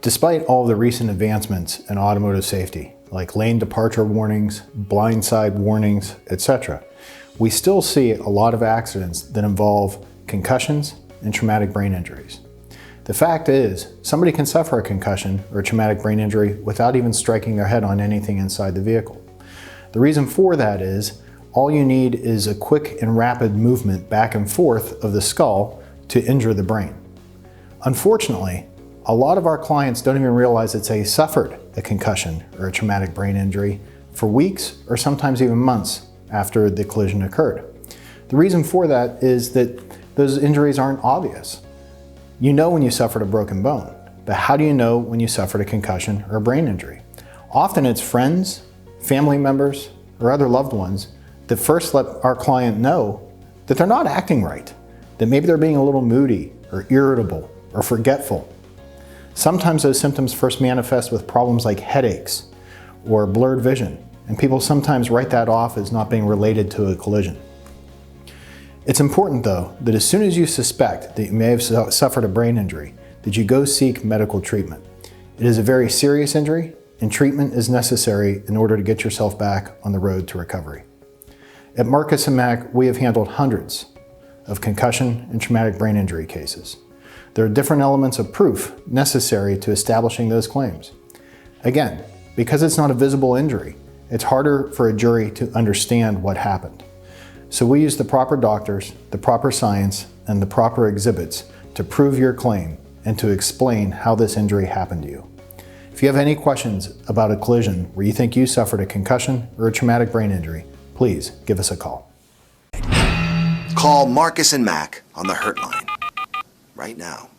Despite all the recent advancements in automotive safety, like lane departure warnings, blindside warnings, etc., we still see a lot of accidents that involve concussions and traumatic brain injuries. The fact is, somebody can suffer a concussion or a traumatic brain injury without even striking their head on anything inside the vehicle. The reason for that is, all you need is a quick and rapid movement back and forth of the skull to injure the brain. Unfortunately, a lot of our clients don't even realize that they suffered a concussion or a traumatic brain injury for weeks or sometimes even months after the collision occurred. The reason for that is that those injuries aren't obvious. You know when you suffered a broken bone, but how do you know when you suffered a concussion or a brain injury? Often it's friends, family members, or other loved ones that first let our client know that they're not acting right, that maybe they're being a little moody or irritable or forgetful. Sometimes those symptoms first manifest with problems like headaches or blurred vision, and people sometimes write that off as not being related to a collision. It's important though that as soon as you suspect that you may have suffered a brain injury, that you go seek medical treatment. It is a very serious injury and treatment is necessary in order to get yourself back on the road to recovery. At Marcus & Mack, we have handled hundreds of concussion and traumatic brain injury cases. There are different elements of proof necessary to establishing those claims. Again, because it's not a visible injury, it's harder for a jury to understand what happened. So we use the proper doctors, the proper science, and the proper exhibits to prove your claim and to explain how this injury happened to you. If you have any questions about a collision where you think you suffered a concussion or a traumatic brain injury, please give us a call. Call Marcus & Mack on the Hurt Line right now.